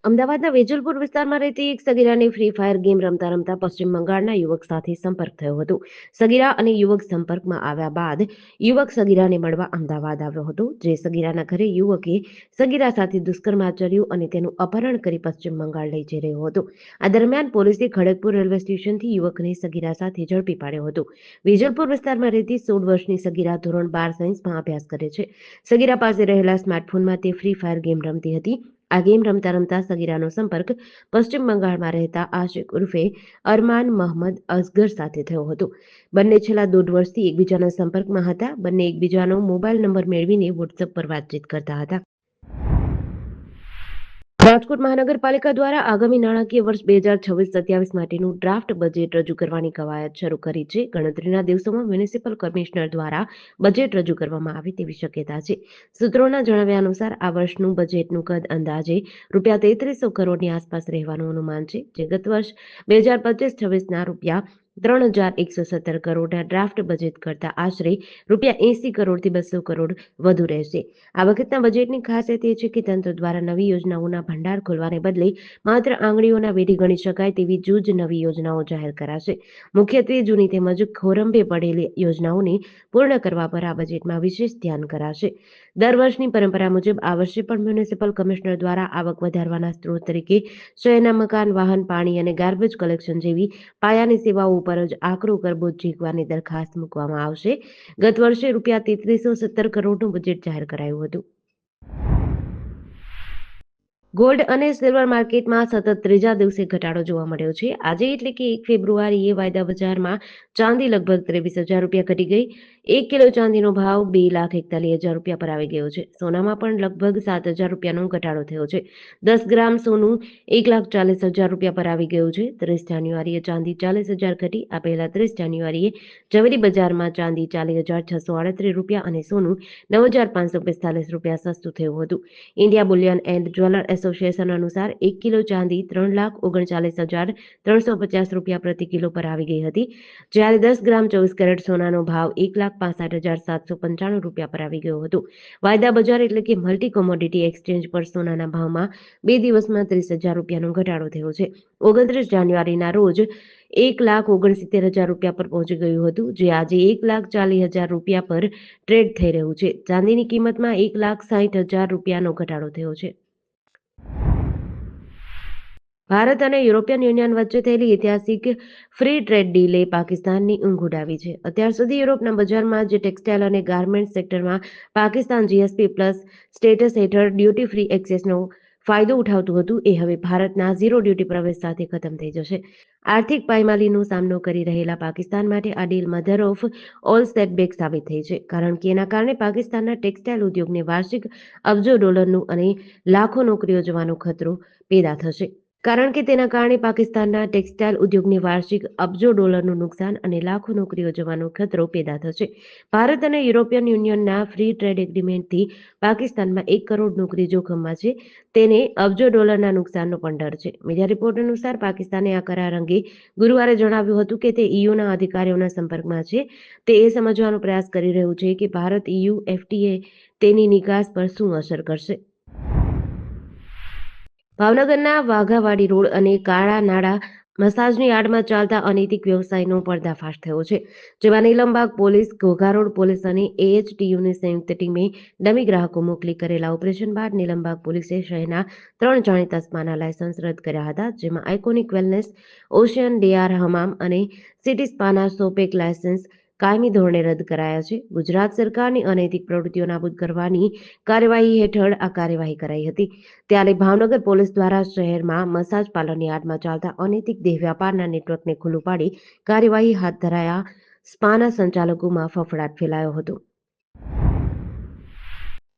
અમદાવાદના વેજલપુર વિસ્તારમાં રહેતી એક સગીરાને ફ્રી ફાયર ગેમ રમતા રમતા પશ્ચિમ બંગાળના યુવક સાથે સંપર્ક થયો હતો. સગીરા અને યુવક સંપર્કમાં આવ્યા બાદ યુવક સગીરાને મળવા અમદાવાદ આવ્યો હતો. જે સગીરાના ઘરે યુવકે સગીરા સાથે દુષ્કર્મ આચર્યું અને તેનું અપહરણ કરી પશ્ચિમ બંગાળ લઈ જઈ રહ્યો હતો. આ દરમિયાન પોલીસે ખડગપુર રેલવે સ્ટેશનથી યુવકને સગીરા સાથે ઝડપી પાડ્યો હતો. વેજલપુર વિસ્તારમાં રહેતી 16 વર્ષની સગીરા ધોરણ 12 સાયન્સમાં અભ્યાસ કરે છે. સગીરા પાસે રહેલા સ્માર્ટફોનમાં તે ફ્રી ફાયર ગેમ રમતી હતી. આ ગેમ રમતા રમતા સગીરાનો સંપર્ક પશ્ચિમ બંગાળમાં રહેતા આશિક ઉર્ફે અરમાન મહમદ અસગર સાથે થયો હતો. બંને છેલ્લા 1.5 વર્ષથી એકબીજાના સંપર્કમાં હતા. બંને એકબીજાનો મોબાઈલ નંબર મેળવીને વોટ્સએપ પર વાતચીત કરતા હતા. રાજકોટ મહાનગરપાલિકા દ્વારા આગામી નાણાકીય વર્ષ 2026-27 માટેનું ડ્રાફ્ટ બજેટ રજૂ કરવાની કવાયત શરૂ કરી છે. ગણતરીના દિવસોમાં મ્યુનિસિપલ કમિશનર દ્વારા બજેટ રજૂ કરવામાં આવે તેવી શક્યતા છે. સૂત્રોના જણાવ્યા અનુસાર આ વર્ષનું બજેટનું કદ અંદાજે ₹3300 કરોડની આસપાસ રહેવાનું અનુમાન છે, જે ગત વર્ષ 2025-26ના ₹3117 કરોડના ડ્રાફ્ટ બજેટ કરતાં આશરે ₹80 કરોડથી 200 કરોડ વધુ રહેશે. આ વખતના બજેટની ખાસિયત એ છે કે તંત્ર દ્વારા નવી યોજનાઓના ભંડાર ખોલવાને બદલે માત્ર આંગળીઓના વેઢે ગણી શકાય તેવી જૂજ નવી યોજનાઓ જાહેર કરાશે. મુખ્યત્વે જૂની તેમજ ખોરંભે પડેલી યોજનાઓને પૂર્ણ કરવા પર આ બજેટમાં વિશેષ ધ્યાન કરાશે. દર વર્ષની પરંપરા મુજબ આ વર્ષે પણ મ્યુનિસિપલ કમિશનર દ્વારા આવક વધારવાના સ્ત્રોત તરીકે શહેરના મકાન, વાહન, પાણી અને ગાર્બેજ કલેક્શન જેવી પાયાની સેવાઓ ઉપર જ આકરો કરબોજ ઝીકવાની દરખાસ્ત મૂકવામાં આવશે. ગત વર્ષે ₹3317 કરોડનું બજેટ જાહેર કરાયું હતું. ગોલ્ડ અને સિલ્વર માર્કેટમાં સતત ત્રીજા દિવસે ઘટાડો જોવા મળ્યો છે. આજે એટલે કે 1 ફેબ્રુઆરીએ વાયદા બજારમાં ચાંદી લગભગ ₹23,000 ઘટી ગઈ. 1 કિલો ચાંદીનો ભાવ ₹2,41,000 પર આવી ગયો છે. સોનામાં પણ લગભગ ₹7,000નો ઘટાડો થયો છે. 10 ગ્રામ સોનું ₹1,40,000 પર આવી ગયું છે. 30 જાન્યુઆરીએ ચાંદી ₹40,000 ઘટી. આ પહેલા 30 જાન્યુઆરીએ ઝવેરી બજારમાં ચાંદી ₹40,638 અને સોનું ₹9,545 સસ્તું થયું હતું. India Boolean and jeweller association અનુસાર 1 કિલો ચાંદી ₹3,39,350 પ્રતિ કિલો પર આવી ગઈ હતી, જ્યારે 10 ગ્રામ 24 કેરેટ સોનાનો ભાવ ₹1,65,795 પર આવી ગયો હતો. વાયદા બજાર એટલે કે મલ્ટી કોમોડિટી એક્સચેન્જ પર સોનાના ભાવમાં 2 દિવસમાં ₹30,000નો ઘટાડો થયો છે. 29 જાન્યુઆરીના રોજ ₹1,69,000 પર પહોંચી ગયું હતું, જે આજે ₹1,40,000 પર ટ્રેડ થઈ રહ્યું છે. ચાંદીની કિંમતમાં ₹1,60,000નો ઘટાડો થયો છે. ભારત અને યુરોપિયન યુનિયન વચ્ચે થયેલી ઐતિહાસિક ફ્રી ટ્રેડ ડીલે પાકિસ્તાનની ઊંઘ ઉડાવી છે. અત્યાર સુધી યુરોપના બજારમાં જે ટેક્સટાઇલ અને ગાર્મેન્ટ્સ સેક્ટરમાં પાકિસ્તાન જીએસપી પ્લસ સ્ટેટસ હેઠળ ડ્યુટી ફ્રી એક્સેસનો ફાયદો ઉઠાવતું હતું, એ હવે ભારતના ઝીરો ડ્યુટી પ્રવેશ સાથે ખતમ થઈ જશે. આર્થિક પાયમાલીનો સામનો કરી રહેલા પાકિસ્તાન માટે આ deal mother of all setback સાબિત થઈ છે, કારણ કે એના કારણે પાકિસ્તાનના ટેક્સટાઇલ ઉદ્યોગને વાર્ષિક અબજો ડોલરનું અને લાખો નોકરીઓ જવાનો ખતરો પેદા થશે. કારણ કે તેના કારણે પાકિસ્તાનના ટેક્સટાઇલ ઉદ્યોગને વાર્ષિક અબજો ડોલરનું નુકસાન અને લાખો નોકરીઓ જવાનો ખતરો પેદા થશે. ભારત અને યુરોપિયન યુનિયનના ફ્રી ટ્રેડ એગ્રીમેન્ટથી પાકિસ્તાનમાં 1 કરોડ નોકરી જોખમમાં છે. તેને અબજો ડોલરના નુકસાનનો પણ ડર છે. મીડિયા રિપોર્ટ અનુસાર પાકિસ્તાને આ કરાર અંગે ગુરુવારે જણાવ્યું હતું કે તે ઈયુના અધિકારીઓના સંપર્કમાં છે. તે એ સમજવાનો પ્રયાસ કરી રહ્યું છે કે ભારત ઈયુ એફટીએ તેની નિકાસ પર શું અસર કરશે. ભાવનગરના વાઘાવાડી રોડ અને કાળા નાડા મસાજની આડમાં ચાલતા અનૈતિક વ્યવસાયનો પર્દાફાશ થયો છે, જેમાં Nilambag police, Ghogha road police અને એએચટીયુની સંયુક્ત ટીમે ડમી ગ્રાહકો મોકલી કરેલા ઓપરેશન બાદ નીલમબાગ પોલીસે શહેરના 3 જાણીતા સ્પાના લાયસન્સ રદ કર્યા હતા, જેમાં iconic wellness, ocean DR Hamam અને સિટી સ્પાના સોપેક લાયસન્સ કાયમી ધોરણે રદ કરાયા છે. ગુજરાત સરકારની અનૈતિક પ્રવૃત્તિઓ નાબૂદ કરવાની કાર્યવાહી હેઠળ આ કાર્યવાહી કરાઈ હતી. ત્યારે ભાવનગર પોલીસ દ્વારા શહેરમાં મસાજ પાર્લરની આડમાં ચાલતા અનૈતિક દેહ વ્યાપારના નેટવર્કને ખુલ્લું પાડી કાર્યવાહી હાથ ધરાયા સ્પાના સંચાલકોમાં ફફડાટ ફેલાયો હતો.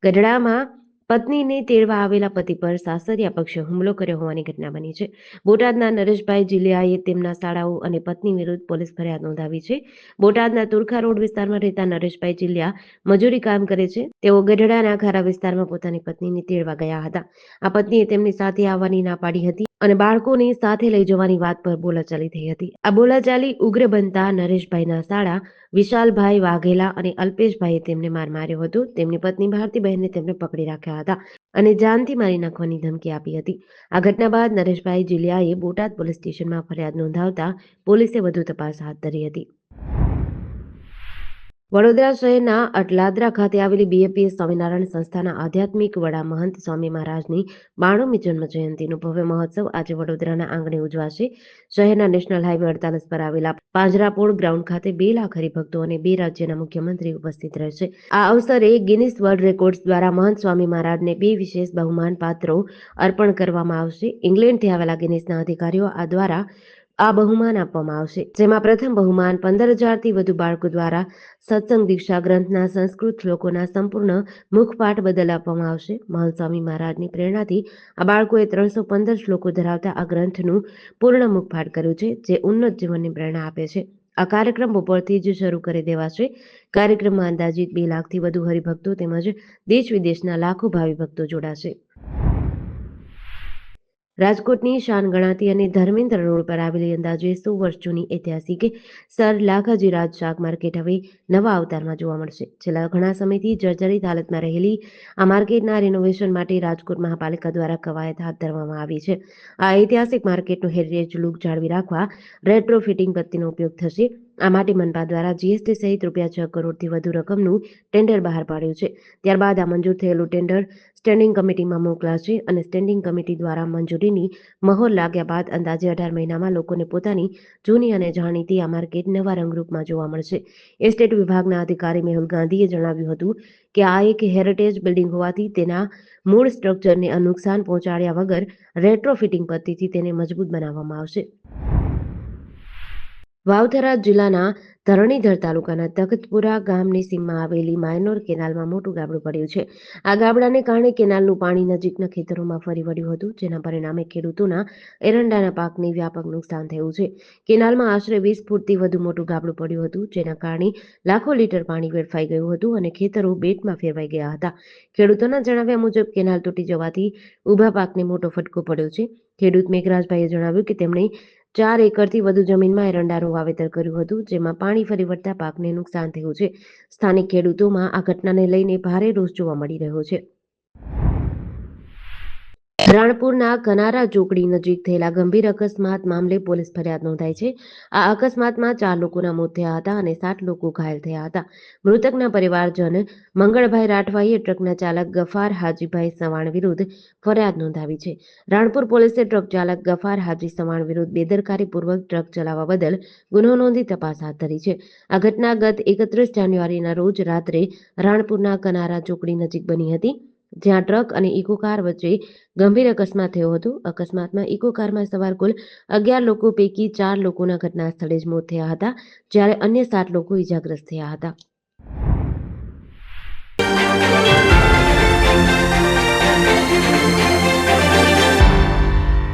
ગઢડામાં પત્નીને તેડવા આવેલા પતિ પર સાસરિયા પક્ષે હુમલો કર્યો હોવાની ઘટના બની છે. બોટાદના નરેશભાઈ જીલિયાએ તેમના શાળાઓ અને પત્ની વિરુદ્ધ પોલીસ ફરિયાદ નોંધાવી છે. બોટાદના તુરખા રોડ વિસ્તારમાં રહેતા નરેશભાઈ જીલિયા મજૂરી કામ કરે છે. તેઓ ગઢડાના ખારા વિસ્તારમાં પોતાની પત્નીને તેડવા ગયા હતા. આ પત્નીએ તેમની સાથે આવવાની ના પાડી હતી અને બાળકોને સાથે લઈ જવાની વાત પર બોલાચાલી થઈ હતી. આ બોલાચાલી ઉગ્ર બનતા નરેશભાઈના સાળા વિશાલભાઈ વાઘેલા અને અલ્પેશભાઈએ તેમને માર માર્યો હતો. તેમની પત્ની ભારતીબહેનને તેમને પકડી રાખ્યા હતા અને જાનથી મારી નાખવાની ધમકી આપી હતી. આ ઘટના બાદ નરેશભાઈ જીલિયાએ બોટાદ પોલીસ સ્ટેશનમાં ફરિયાદ નોંધાવતા પોલીસે વધુ તપાસ હાથ ધરી હતી. વડોદરા શહેરના અટલાદરા ખાતે આવેલી બીએપીએસ સ્વામિનારાયણ સંસ્થાના આધ્યાત્મિક વડા મહંત સ્વામી મહારાજની 92મી જન્મ જયંતિનો ભવ્ય મહોત્સવ આજે વડોદરાના આંગણે ઉજવાશે. શહેરના નેશનલ હાઈવે 48 પર આવેલા પાંજરાપોળ ગ્રાઉન્ડ ખાતે 2 લાખ હરિભક્તો અને 2 રાજ્યના મુખ્યમંત્રી ઉપસ્થિત રહેશે. આ અવસરે ગિનિસ વર્લ્ડ રેકોર્ડ્સ દ્વારા મહંત સ્વામી મહારાજને 2 વિશેષ બહુમાન પાત્રો અર્પણ કરવામાં આવશે. ઇંગ્લેન્ડથી આવેલા ગિનિસના અધિકારીઓ દ્વારા આ બહુમાન આપવામાં આવશે, જેમાં પ્રથમ બહુમાન 15,000થી વધુ બાળકો દ્વારા સત્સંગ દીક્ષા ગ્રંથના સંસ્કૃત શ્લોકોના સંપૂર્ણ મુખપાઠ બદલ આપવામાં આવશે. મહંત સ્વામી મહારાજની પ્રેરણાથી આ બાળકોએ 315 શ્લોકો ધરાવતા આ ગ્રંથનું પૂર્ણ મુખપાઠ કર્યું છે, જે ઉન્નત જીવનની પ્રેરણા આપે છે. આ કાર્યક્રમ બપોરથી જ શરૂ કરી દેવાશે. કાર્યક્રમમાં અંદાજિત 2 લાખથી વધુ હરિભક્તો તેમજ દેશ વિદેશના લાખો ભાવિ ભક્તો જોડાશે. રાજકોટની શાન ગણાતી અને ધર્મેન્દ્ર રોડ પર આવેલી અંદાજે 100 વર્ષ જૂની ઐતિહાસિક સર લાખાજીરાજ શાક માર્કેટ હવે નવા અવતારમાં જોવા મળશે. છેલ્લા ઘણા સમયથી જર્જરિત હાલતમાં રહેલી આ માર્કેટના રિનોવેશન માટે રાજકોટ મહાપાલિકા દ્વારા કવાયત હાથ ધરવામાં આવી છે. આ ઐતિહાસિક માર્કેટનો હેરિટેજ લુક જાળવી રાખવા રેટ્રો ફિટિંગ પત્તીનો ઉપયોગ થશે. આ માટે મનપા દ્વારા જીએસટી સહિત ₹6 કરોડથી વધુ રકમનું ટેન્ડર બહાર પાડ્યું છે. ત્યારબાદ આ મંજૂર થયેલું ટેન્ડર સ્ટેન્ડિંગ કમિટીમાં મોકલાશે અને સ્ટેન્ડિંગ કમિટી દ્વારા મંજૂરીની મહોર લાગ્યા બાદ અંદાજે 18 મહિનામાં લોકોને પોતાની જૂની અને જાણીતી આ માર્કેટ નવા રંગરૂપમાં જોવા મળશે. એસ્ટેટ વિભાગના અધિકારી મેહુલ ગાંધીએ જણાવ્યું હતું કે આ એક હેરિટેજ બિલ્ડિંગ હોવાથી તેના મૂળ સ્ટ્રક્ચરને નુકસાન પહોંચાડ્યા વગર રેટ્રો ફિટિંગ પદ્ધતિથી તેને મજબૂત બનાવવામાં આવશે. વાવથરા જિલ્લાના ધરણીધર તાલુકાના તખતપુરા ગામની સીમમાં આવેલી માયનોર કેનાલમાં મોટું ગાબડું પડ્યું છે. આ ગાબડાને કારણે કેનાલનું પાણી નજીકના ખેતરોમાં ફરી વળ્યું હતું, જેના પરિણામે ખેડૂતોના એરંડાના પાકને વ્યાપક નુકસાન થયું છે. કેનાલમાં આશરે 20 ફૂટથી વધુ મોટું ગાબડું પડ્યું હતું, જેના કારણે લાખો લીટર પાણી વેડફાઈ ગયું હતું અને ખેતરો બેટમાં ફેરવાઈ ગયા હતા. ખેડૂતોના જણાવ્યા મુજબ કેનાલ તૂટી જવાથી ઊભા પાકને મોટો ફટકો પડ્યો છે. ખેડૂત મેઘરાજભાઈએ જણાવ્યું કે તેમણે 4 એકરથી વધુ જમીનમાં એરંડાનું વાવેતર કર્યું હતું, જેમાં પાણી ફરી વળતા પાકને નુકસાન થયું છે. સ્થાનિક ખેડૂતોમાં આ ઘટનાને લઈને ભારે રોષ જોવા મળી રહ્યો છે. રાણપુરના કનારા ચોકડી નજીક થયેલા ગંભીર અકસ્માત મામલે પોલીસ ફરિયાદ નોંધાઈ છે. આ અકસ્માતમાં 4 લોકોના મોત થયા હતા અને 7 લોકો ઘાયલ થયા હતા. મૃતકના પરિવારજન મંગળભાઈ રાઠવાઈએ ટ્રકના ચાલક ગફાર હાજીભાઈ સવાણ વિરુદ્ધ ફરિયાદ નોંધાવી છે. રાણપુર પોલીસે ટ્રક ચાલક ગફાર હાજી સવાણ વિરુદ્ધ બેદરકારીપૂર્વક ટ્રક ચલાવવા બદલ ગુનો નોંધી તપાસ હાથ ધરી છે. આ ઘટના ગત 31 જાન્યુઆરીના રોજ રાત્રે રાણપુરના કનારા ચોકડી નજીક બની હતી, જ્યાં ટ્રક અને ઇકો કાર વચ્ચે ગંભીર અકસ્માત થયો હતો. અકસ્માતમાં ઇકો કારમાં સવાર કુલ 11 લોકો પૈકી 4 લોકોના ઘટના સ્થળે જ મોત થયા હતા, જ્યારે અન્ય 7 લોકો ઇજાગ્રસ્ત થયા હતા.